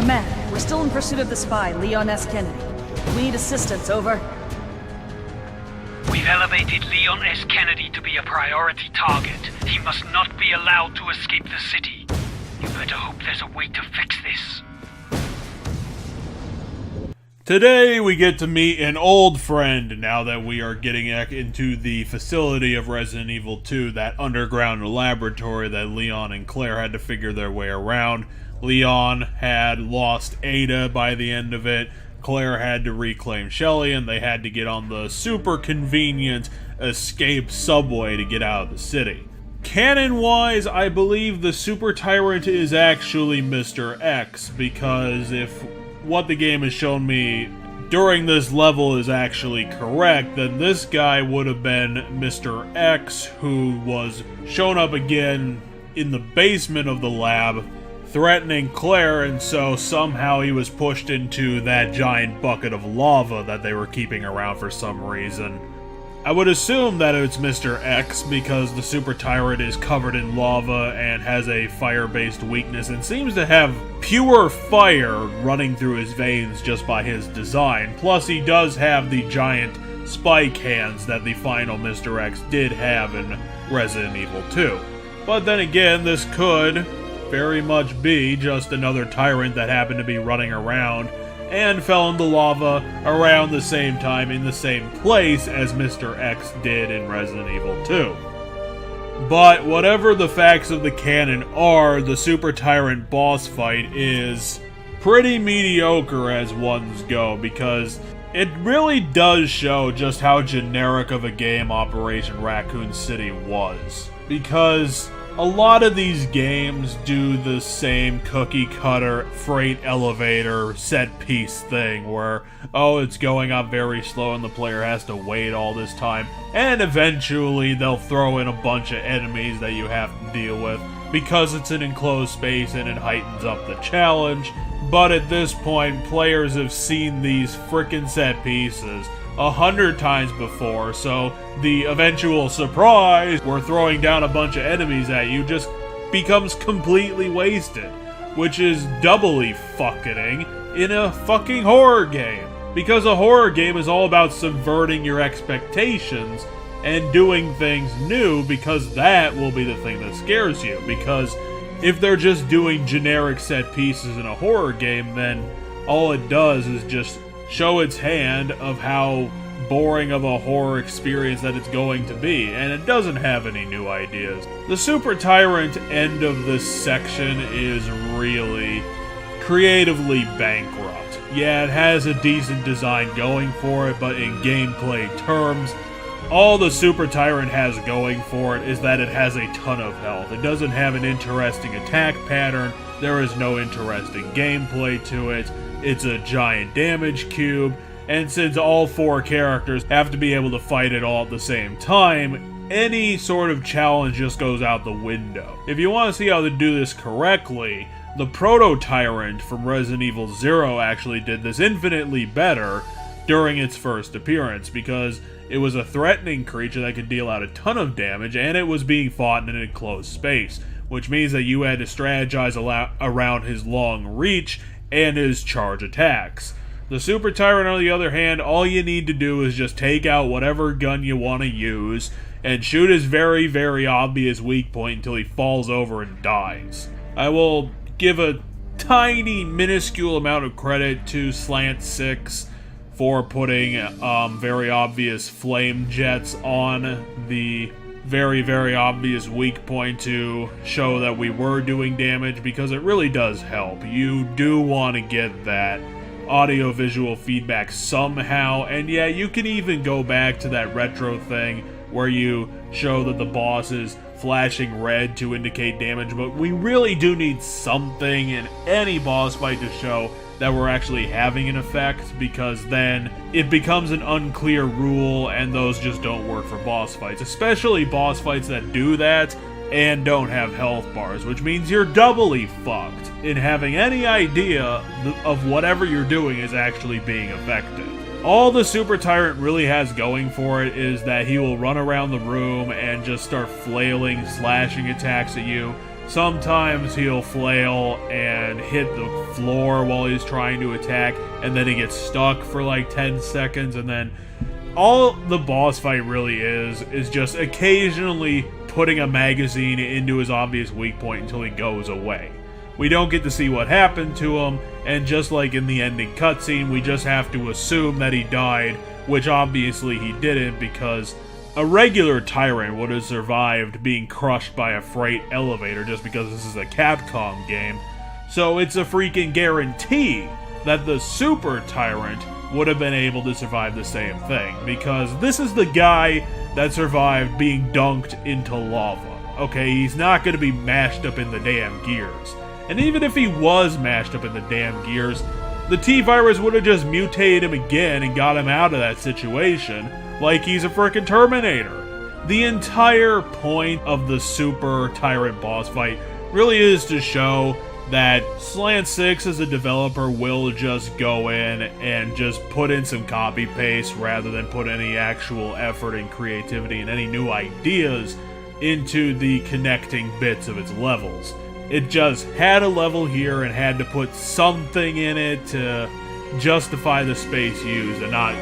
Command, we're still in pursuit of the spy, Leon S. Kennedy. We need assistance, over. We've elevated Leon S. Kennedy to be a priority target. He must not be allowed to escape the city. You better hope there's a way to fix this. Today we get to meet an old friend now that we are getting into the facility of Resident Evil 2, that underground laboratory that Leon and Claire had to figure their way around. Leon had lost Ada by the end of it. Claire had to reclaim Shelly, and they had to get on the super convenient escape subway to get out of the city. Canon-wise, I believe the Super Tyrant is actually Mr. X, because if what the game has shown me during this level is actually correct, then this guy would have been Mr. X, who was shown up again in the basement of the lab, threatening Claire, and so somehow he was pushed into that giant bucket of lava that they were keeping around for some reason. I would assume that it's Mr. X because the Super Tyrant is covered in lava and has a fire-based weakness and seems to have pure fire running through his veins just by his design. Plus, he does have the giant spike hands that the final Mr. X did have in Resident Evil 2. But then again, this could very much be just another Tyrant that happened to be running around and fell into lava around the same time in the same place as Mr. X did in Resident Evil 2. But whatever the facts of the canon are, the Super Tyrant boss fight is pretty mediocre as ones go, because it really does show just how generic of a game Operation Raccoon City was. Because a lot of these games do the same cookie-cutter freight elevator set-piece thing where, oh, it's going up very slow and the player has to wait all this time, and eventually they'll throw in a bunch of enemies that you have to deal with because it's an enclosed space and it heightens up the challenge. But at this point, players have seen these frickin' set pieces 100 times before, so the eventual surprise, we're throwing down a bunch of enemies at you, just becomes completely wasted. Which is doubly fucking in a fucking horror game. Because a horror game is all about subverting your expectations and doing things new, because that will be the thing that scares you. Because if they're just doing generic set pieces in a horror game, then all it does is just show its hand of how boring of a horror experience that it's going to be, and it doesn't have any new ideas. The Super Tyrant end of this section is really creatively bankrupt. Yeah, it has a decent design going for it, but in gameplay terms, all the Super Tyrant has going for it is that it has a ton of health. It doesn't have an interesting attack pattern, there is no interesting gameplay to it. It's a giant damage cube, and since all four characters have to be able to fight it all at the same time, any sort of challenge just goes out the window. If you want to see how to do this correctly, the Proto-Tyrant from Resident Evil 0 actually did this infinitely better during its first appearance, because it was a threatening creature that could deal out a ton of damage, and it was being fought in an enclosed space, which means that you had to strategize around his long reach and his charge attacks. The Super Tyrant, on the other hand, all you need to do is just take out whatever gun you want to use and shoot his very, very obvious weak point until he falls over and dies. I will give a tiny, minuscule amount of credit to Slant Six for putting very obvious flame jets on the very, very obvious weak point to show that we were doing damage, because it really does help. You do want to get that audio-visual feedback somehow, and yeah, you can even go back to that retro thing where you show that the boss is flashing red to indicate damage, but we really do need something in any boss fight to show that we're actually having an effect, because then it becomes an unclear rule and those just don't work for boss fights, especially boss fights that do that and don't have health bars, which means you're doubly fucked in having any idea of whatever you're doing is actually being effective. All the Super Tyrant really has going for it is that he will run around the room and just start flailing, slashing attacks at you. Sometimes he'll flail and hit the floor while he's trying to attack, and then he gets stuck for like 10 seconds, and then all the boss fight really is just occasionally putting a magazine into his obvious weak point until he goes away. We don't get to see what happened to him, and just like in the ending cutscene, we just have to assume that he died, which obviously he didn't, because a regular Tyrant would have survived being crushed by a freight elevator just because this is a Capcom game. So it's a freaking guarantee that the Super Tyrant would have been able to survive the same thing, because this is the guy that survived being dunked into lava. Okay, he's not going to be mashed up in the damn gears. And even if he was mashed up in the damn gears, the T-Virus would have just mutated him again and got him out of that situation, like he's a frickin' Terminator. The entire point of the Super Tyrant boss fight really is to show that Slant Six as a developer will just go in and just put in some copy-paste rather than put any actual effort and creativity and any new ideas into the connecting bits of its levels. It just had a level here and had to put something in it to justify the space used and not,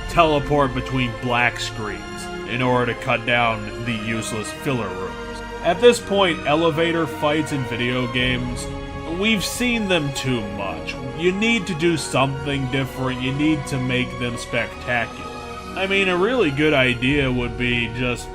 teleport between black screens in order to cut down the useless filler rooms. At this point, elevator fights in video games, we've seen them too much. You need to do something different, you need to make them spectacular. I mean, a really good idea would be just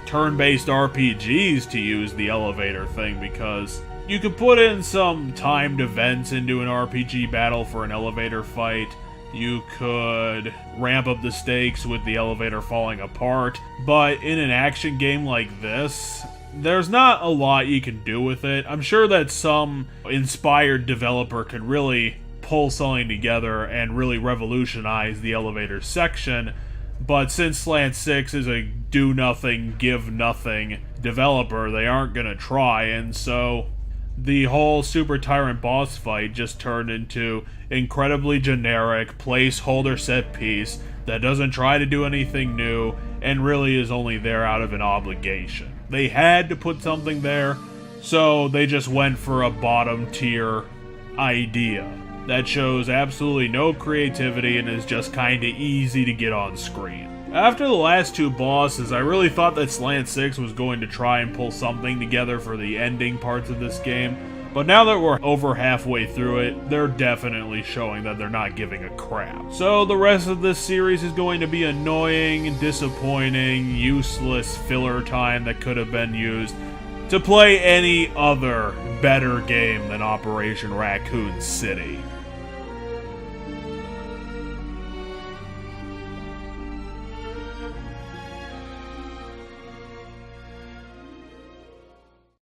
turn-based RPGs to use the elevator thing, because you could put in some timed events into an RPG battle for an elevator fight. You could ramp up the stakes with the elevator falling apart, but in an action game like this, there's not a lot you can do with it. I'm sure that some inspired developer could really pull something together and really revolutionize the elevator section, but since Slant Six is a do-nothing, give-nothing developer, they aren't gonna try, and so the whole Super Tyrant boss fight just turned into incredibly generic placeholder set piece that doesn't try to do anything new and really is only there out of an obligation. They had to put something there, so they just went for a bottom tier idea that shows absolutely no creativity and is just kinda easy to get on screen. After the last two bosses, I really thought that Slant Six was going to try and pull something together for the ending parts of this game, but now that we're over halfway through it, they're definitely showing that they're not giving a crap. So the rest of this series is going to be annoying, disappointing, useless filler time that could have been used to play any other better game than Operation Raccoon City.